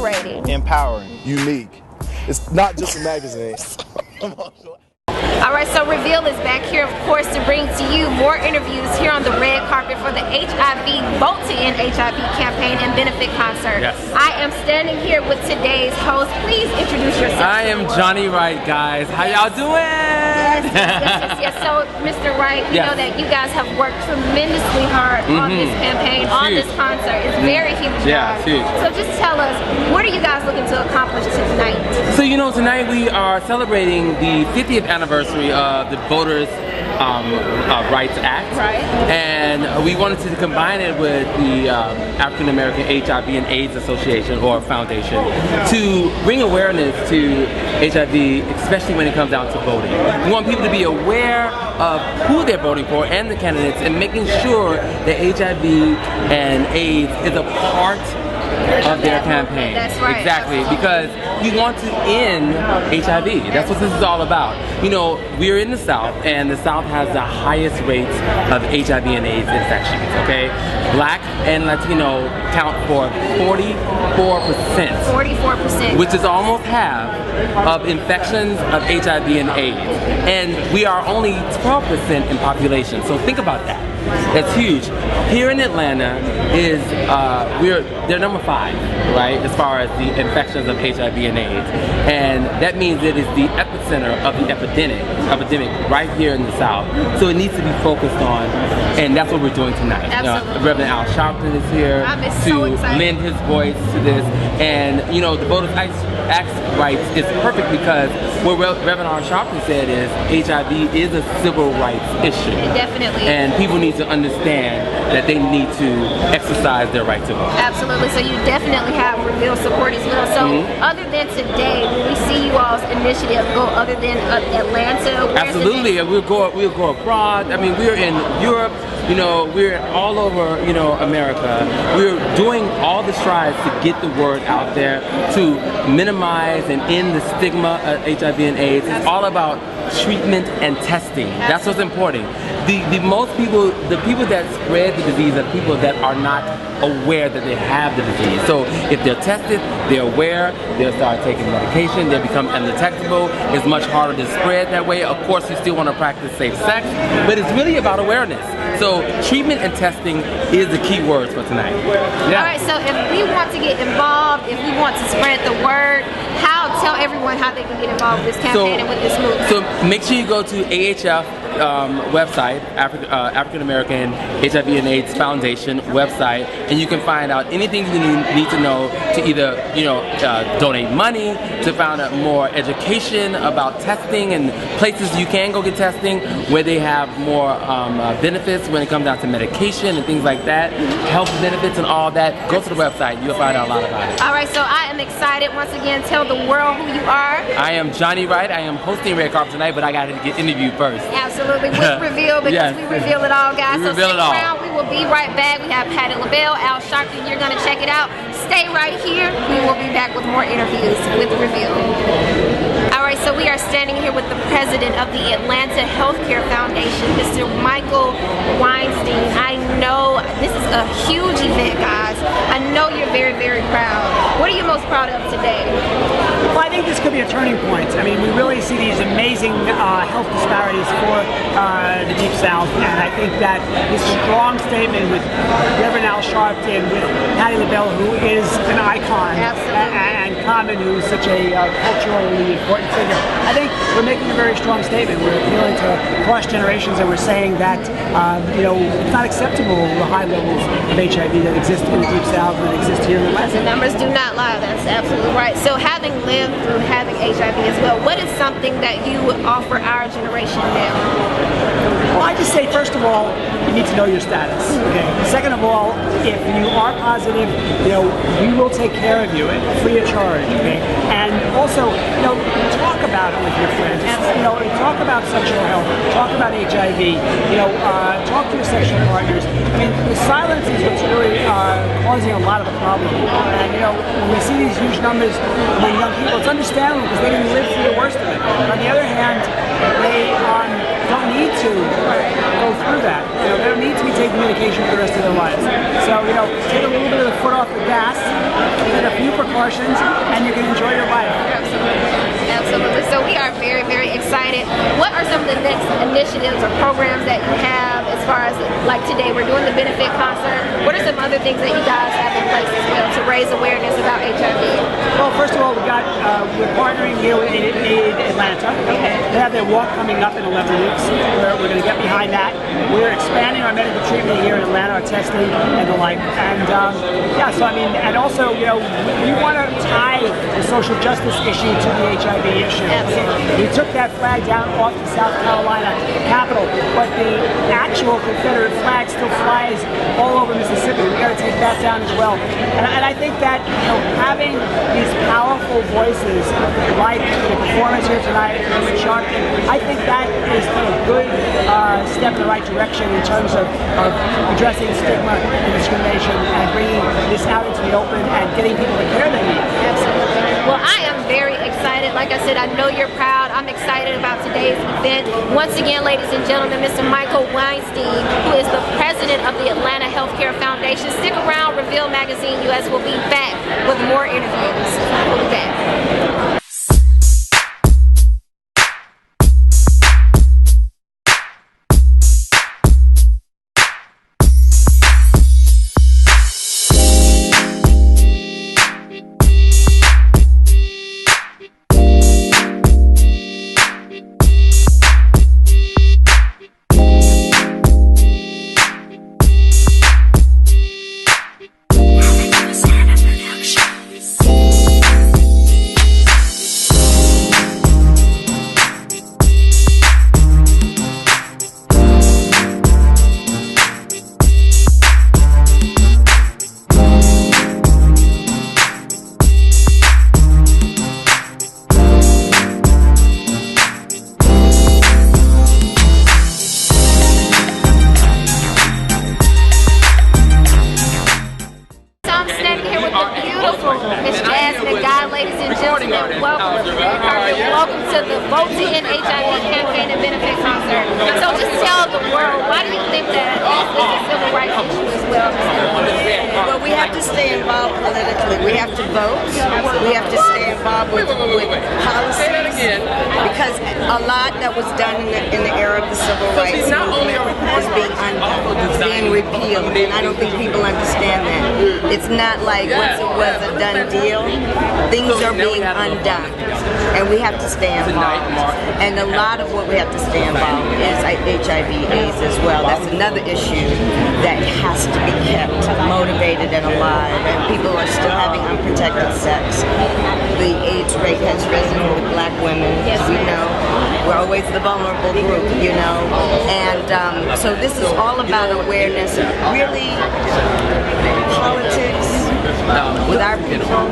invigorating, empowering, unique. It's not just a magazine. All right, so Reveal is back here, of course, to bring to you more interviews here on the red carpet for the HIV Vote to End HIV campaign and benefit concert. Yes. I am standing here with today's host. Please introduce yourself. I am Johnny Wright, guys. How y'all doing? Yes. So, Mr. Wright, we know that you guys have worked tremendously hard on this campaign, on this concert. It's very huge. Yeah, it's huge. So just tell us, what are you guys looking to accomplish tonight? So, you know, tonight we are celebrating the 50th anniversary of the Voters Rights Act. Right. And we wanted to combine it with the African American HIV and AIDS Association or Foundation to bring awareness to HIV, especially when it comes down to voting. We want people to be aware of who they're voting for and the candidates, and making sure that HIV and AIDS is a part of their campaign. That's right. Exactly, because we want to end HIV. That's what this is all about. You know, we're in the South, and the South has the highest rates of HIV and AIDS infections, okay? Black and Latino count for 44%. 44%. Which is almost half of infections of HIV and AIDS. And we are only 12% in population, so think about that. That's huge. Here in Atlanta is they're number 5, right, as far as the infections of HIV and AIDS, and that means it is the epicenter of the epidemic right here in the South. So it needs to be focused on, and that's what we're doing tonight. Reverend Sharpton is here to lend his voice to this, and you know the Voters Act rights is perfect because what Reverend Sharpton said is HIV is a civil rights issue. Definitely. And people need to understand that they need to exercise their right to vote. Absolutely. So you definitely have Reveal support as well. So other than today, will we see you all's initiative go other than Atlanta? Absolutely. We'll go abroad. I mean, we're in Europe. You know, we're all over, you know, America. We're doing all the strides to get the word out there to minimize and end the stigma of HIV and AIDS. It's all about treatment and testing. That's what's important. The people that spread the disease are people that are not aware that they have the disease. So if they're tested, they're aware, they'll start taking medication, they become undetectable. It's much harder to spread that way. Of course, you still want to practice safe sex, but it's really about awareness. So treatment and testing is the key words for tonight. Yeah. All right, so if we want to get involved, if we want to spread the word, tell everyone how they can get involved with this campaign and with this movement. So make sure you go to AHF website, African American HIV and AIDS Foundation website, and you can find out anything you need to know to either donate money, to find out more education about testing and places you can go get testing where they have more benefits when it comes down to medication and things like that, health benefits and all that. Go to the website, you'll find out a lot about it. All right, so I am excited. Once again, tell the world who you are. I am Johnny Wright. I am hosting Red Carpet tonight, but I got to get interviewed first. Absolutely, with Reveal, because we reveal it all, guys. So stick around, we will be right back. We have Patti LaBelle, Sharpton, you're going to check it out. Stay right here. We will be back with more interviews with Reveal. All right, so we are standing here with the president of the Atlanta Healthcare Foundation, Mr. Michael Weinstein. I know this is a huge event, guys. I know you're very, very proud. What are you most proud of today? Well, I think this could be a turning point. I mean, we really see these amazing health disparities for the Deep South, and I think that this strong statement with Reverend Sharpton, with Patti LaBelle, who is an icon, and Common, who's such a culturally important figure. I think we're making a very strong statement. We're appealing to across generations, and we're saying that it's not acceptable the high levels of HIV that exist in the Deep South and that exist here in the West. The numbers do not lie. That's absolutely right. So having lived through having HIV as well, what is something that you would offer our generation now? Well, I just say, first of all, you need to know your status. Okay. Second of all, if you are positive, we will take care of you free of charge. Okay. And also, talk about it with your friends. Talk about sexual health. Talk about HIV. Talk to your sexual partners. I mean, the silence is what's really causing a lot of the problem. And when we see these huge numbers among young people, it's understandable because they didn't live through the worst of it. But on the other hand, they don't need to go through that. They don't need to be taking medication for the rest of their lives. So, take a little bit of the foot off the gas, take a few precautions. precautions, and you can enjoy your life. Absolutely. So we are very, very excited. What are some of the next initiatives or programs that you have as far as, like today, we're doing the benefit concert. What are some other things that you guys have in place as well to raise awareness about HIV? Well, first of all, we're partnering here with Aid Atlanta. Okay. They have their walk coming up in 11 weeks. We're going to get behind that. We're expanding our medical treatment here in Atlanta, our testing and the like. And yeah, so I mean, and also, you know, we want to tie the social justice issue to the HIV issue. Absolutely. We took that flag down off the South Carolina Capitol, but the actual Confederate flag still flies all over Mississippi. We got to take that down as well. And I think that, you know, having these powerful voices like the performance here tonight with Sharpton, I think that is a good step in the right direction in terms of addressing stigma and discrimination and bringing this out into the open and getting people the care they need. Absolutely. Well, I am very excited. Like I said, I know you're proud. I'm excited about today's event. Once again, ladies and gentlemen, Mr. Michael Weinstein, who is the president of the Atlanta Healthcare Foundation. Stick around. Reveal Magazine U.S. will be back with more interviews. We'll be back. Welcome to the Vote to End HIV campaign and benefit concert. So just tell the world, why do you think that this is a civil rights issue as well? Well, we have to stay involved politically. We have to vote. We have to stay involved with policies. Because a lot that was done in the era of the civil rights movement is being undone. It's being repealed. And I don't think people understand that. It's not like once it was a done deal. Things are being undone. And we have to stay involved. And a lot of what we have to stay involved is HIV/AIDS as well. That's another issue that has to be kept motivated and alive. And people are still having unprotected sex. The AIDS rate has risen with black women. We know we're always the vulnerable group, you know. And so this is all about awareness. Really, politics with our people,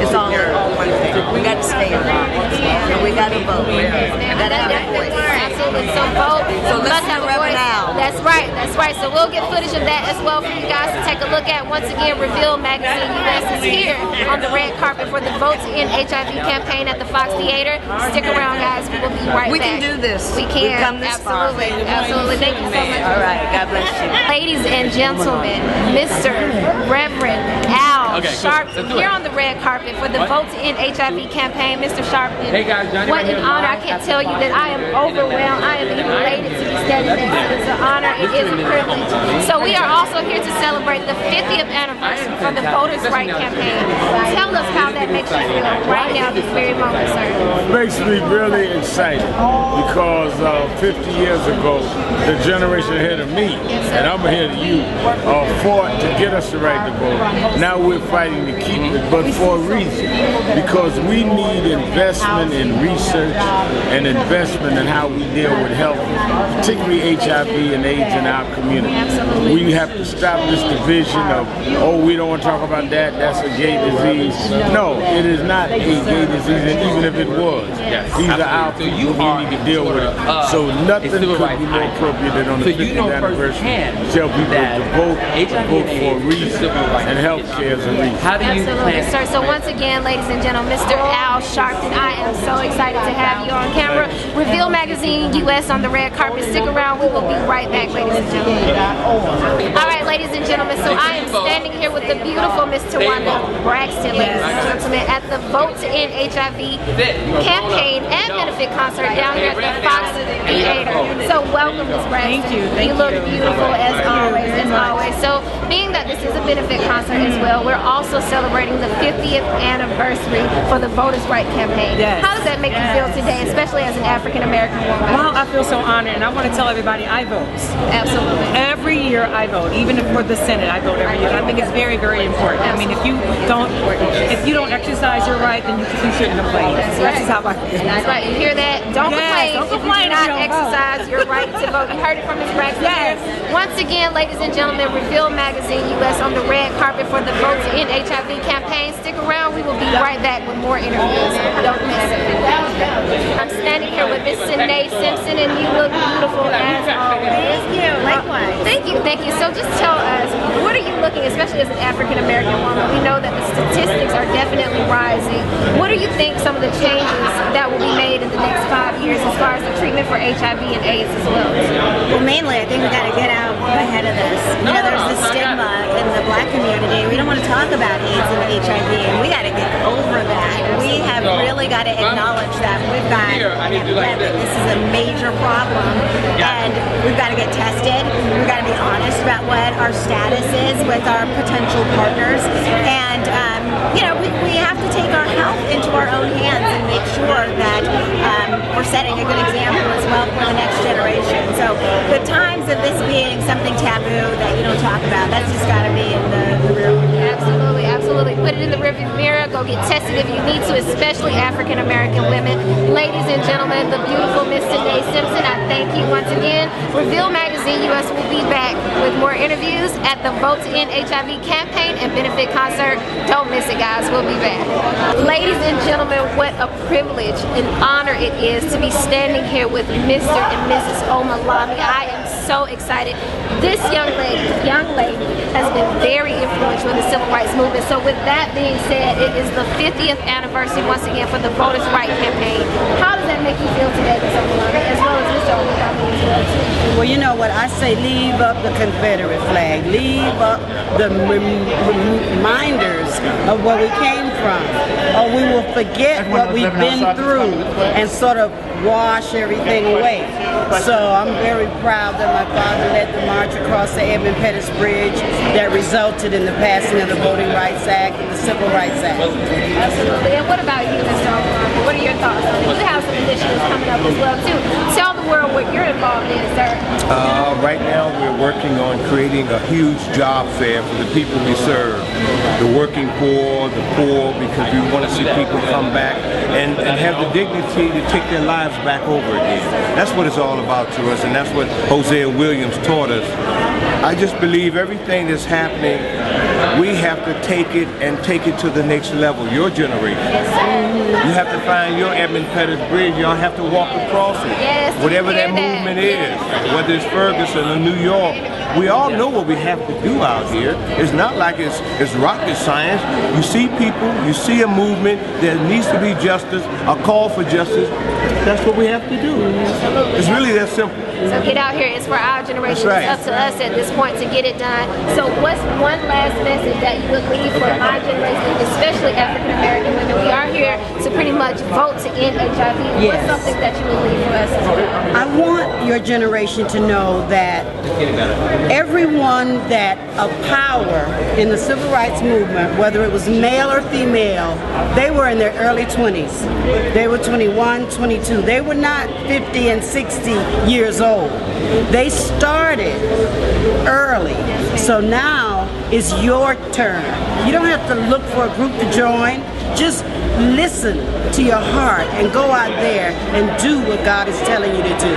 it's all one thing. We got to stay involved, and we got to vote. We got to have a voice. Absolutely. So vote. So let's have Reverend now. That's right. That's right. So we'll get footage of that as well for you guys to take a look at. Once again, Reveal Magazine U.S. is here on the red carpet for the Vote to End HIV campaign at the Fox Theater. Stick around, guys. We will be right back. We can do this. We can. We've come this far. Absolutely. Thank you so much. All right. God bless you. Ladies and gentlemen, Mr. Reverend Sharpton here on the red carpet for the Vote to End HIV campaign. Mr. Sharpton, hey guys, what an honor. I can't tell you that I am overwhelmed. I am elated to be standing next to you. It's an honor. It is a privilege. So we are also here to celebrate the 50th anniversary for the Voters' Right campaign. Tell us how that makes you feel right now, this very moment, sir. It makes me really excited because 50 years ago, the generation ahead of me, and I'm ahead of you, fought to get us the right to vote. Now we're fighting to keep it, but for a reason. Because we need investment in research and investment in how we deal with health, particularly HIV and AIDS in our community. Absolutely. We have to stop this division of, oh, we don't want to talk about that, that's a gay disease. No, it is not a gay disease, and even if it was, these are our people, we need to deal with it. So nothing could be more appropriate than on the 50th anniversary to tell people to vote for a reason, and health care is a reach. How do you Absolutely, plan? sir. So once again, ladies and gentlemen, Mr. Al Sharpton, I am so excited to have you on camera. Reveal Magazine U.S. on the red carpet. Stick around. We will be right back, ladies and gentlemen. All right, ladies and gentlemen. So I am standing here with the beautiful Miss Tawanda Braxton, ladies and gentlemen, at the Vote to End HIV campaign and benefit concert down here at the Fox Theater. So welcome, Miss Braxton. Thank you. You look beautiful as always, as always. So being that this is a benefit concert as well, we're also celebrating the 50th anniversary for the Voters' Right campaign. Yes. How does that make you feel today, especially as an African American woman? Well, I feel so honored, and I want to tell everybody I vote. Absolutely. Every year I vote, even for the Senate, I vote every year. I think it's very, very important. I mean, if you don't exercise your right, then you shouldn't complain. That's just how I feel. That's right. You hear that? Don't complain. Don't complain if you do not if you don't exercise your right to vote. You heard it from Ms. Braxton. Yes. Once again, ladies and gentlemen, Reveal Magazine U.S. on the red carpet for the Vote to End HIV campaign. Stick around. We will be right back with more interviews. Don't miss it. I'm standing here with Miss Sine Simpson, and you look beautiful as always. Thank you. Likewise. Thank you, thank you. So just tell us, what are you looking, especially as an African American woman? We know that the statistics are definitely rising. What do you think some of the changes that will be made in the next 5 years as far as the treatment for HIV and AIDS as well? Well, mainly, I think we got to get out ahead of this. You know, there's this stigma in the Black community. We don't want to talk about AIDS and HIV, and we got to get over that. We have really got to acknowledge that we've got an epidemic. This is a major problem, and we've got to get tested. We've got to be honest about what our status is with our potential partners, and you know, we have to take our health into our own hands and make sure that we're setting a good example as well for the next generation. So the times of this being something taboo that you don't talk about, that's just got to be in the rear view. Absolutely, absolutely. Put it in the rearview mirror. Go get tested if you need to, especially African American women. Ladies and gentlemen, the beautiful Miss Sine Simpson, I thank you once again. Reveal Magazine U.S. will be back with more interviews at the Vote to End HIV campaign and benefit concert. Don't miss it, guys. We'll be back. Ladies and gentlemen, what a privilege and honor it is to be standing here with Mr. and Mrs. Omalami. I am so excited. This young lady has been very influential in the civil rights movement. So with that being said, it is the 50th anniversary once again for the Voters' Right campaign. How does that make you feel today, Ms. Omalami, as well as Mr. Omalami as well too? Well, you know what I say, leave up the Confederate flag, leave up the reminders of where we came from, or we will forget what we've been through and sort of wash everything away. So I'm very proud that my father led the march across the Edmund Pettus Bridge that resulted in the passing of the Voting Rights Act and the Civil Rights Act. Absolutely. And what about you, Mr. Omalami? What are your thoughts on it? You have some initiatives coming up as well too. Tell the world what you're involved in, sir. Right now we're working on creating a huge job fair for the people we serve, the working poor, because we want to see people come back and have the dignity to take their lives back over again. That's what it's all about to us, and that's what Hosea Williams taught us. I just believe everything that's happening, we have to take it and take it to the next level, your generation. You have to find your Edmund Pettus Bridge, y'all have to walk across it. Whatever that movement is, whether it's Ferguson or New York, we all know what we have to do out here. It's not like it's rocket science. You see people, you see a movement, there needs to be justice, a call for justice. That's what we have to do. It's really that simple. So get out here. It's for our generation. Right. It's up to us at this point to get it done. So what's one last message that you would leave for my generation, especially African American women? We are here to pretty much vote to end HIV. Yes. What's something that you would leave for us as well? I want your generation to know that everyone that of power in the civil rights movement, whether it was male or female, they were in their early 20s. They were 21, 22. They were not 50 and 60 years old. They started early. So now it's your turn. You don't have to look for a group to join. Just listen to your heart and go out there and do what God is telling you to do.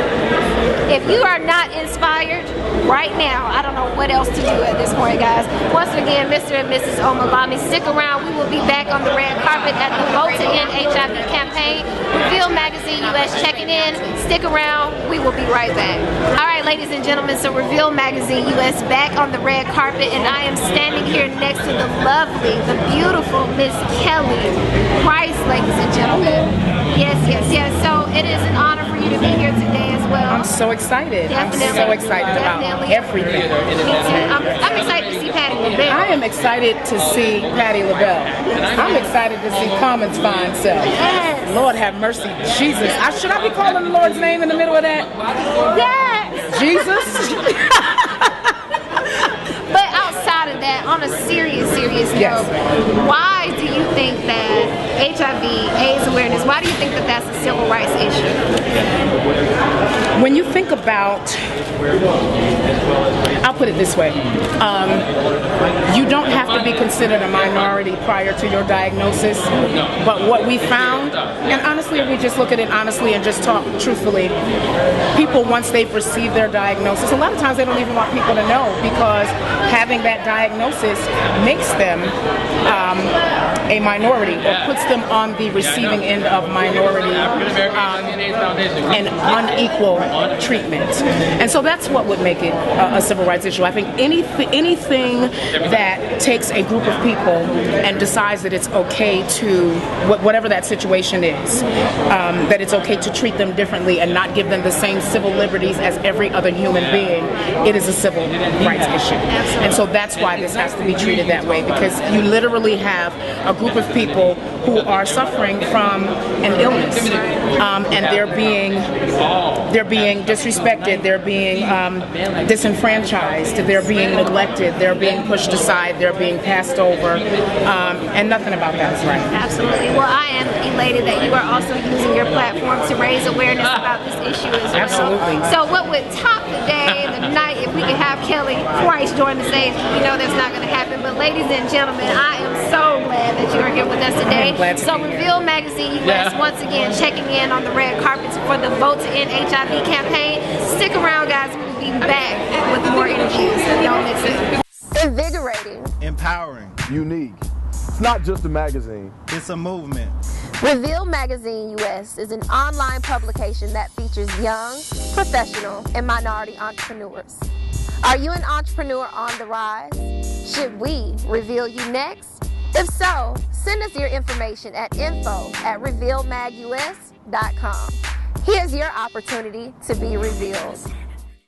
If you are not inspired right now, I don't know what else to do at this point, guys. Once again, Mr. and Mrs. Omalami, stick around. We will be back on the red carpet at the Vote to End HIV campaign. Reveal Magazine U.S. checking in. Stick around. We will be right back. All right, ladies and gentlemen, so Reveal Magazine U.S. back on the red carpet, and I am standing here next to the lovely, the beautiful Miss Kelly Price, ladies and gentlemen. Yes. So it is an honor for you to be here today as well. I'm so excited. Definitely. I'm so excited about everything. Me too. I'm excited to see Patti LaBelle. I am excited to see Patti LaBelle. I'm excited to see Common's fine self. Yes. Lord have mercy, Jesus. Should I be calling the Lord's name in the middle of that? Yes. Jesus. But outside of that, on a serious note, why do you think that HIV/AIDS awareness, why do you think that that's a civil rights issue? When you think about, I'll put it this way, you don't have to be considered a minority prior to your diagnosis, but what we found, and honestly, if we just look at it honestly and just talk truthfully, people, once they've received their diagnosis, a lot of times they don't even want people to know, because having that diagnosis makes them a minority, or puts them on the receiving end of minority and unequal treatment. And so that's what would make it a civil rights issue. I think anything that takes a group of people and decides that it's okay to, whatever that situation is, that it's okay to treat them differently and not give them the same civil liberties as every other human being, it is a civil rights issue. And so that's why this has to be treated that way, because you literally have a group of people who are suffering from an illness, and they're being disrespected, they're being disenfranchised, they're being neglected, they're being pushed aside, they're being passed over, and nothing about that is right. Absolutely. Well, I am elated that you are also using your platform to raise awareness about this issue as well. Absolutely. So what would top the day, the night, if we could have Kelly Price join the stage? We know that's not going to happen, but ladies and gentlemen, I am so glad that you are here with us today. So Reveal Magazine U.S. once again checking in on the red carpets for the Vote to End HIV campaign. Stick around, guys. We'll be back with more interviews. Don't miss it. Invigorating. Empowering. Unique. It's not just a magazine. It's a movement. Reveal Magazine U.S. is an online publication that features young, professional, and minority entrepreneurs. Are you an entrepreneur on the rise? Should we reveal you next? If so, send us your information at info@revealmagus.com. Here's your opportunity to be revealed.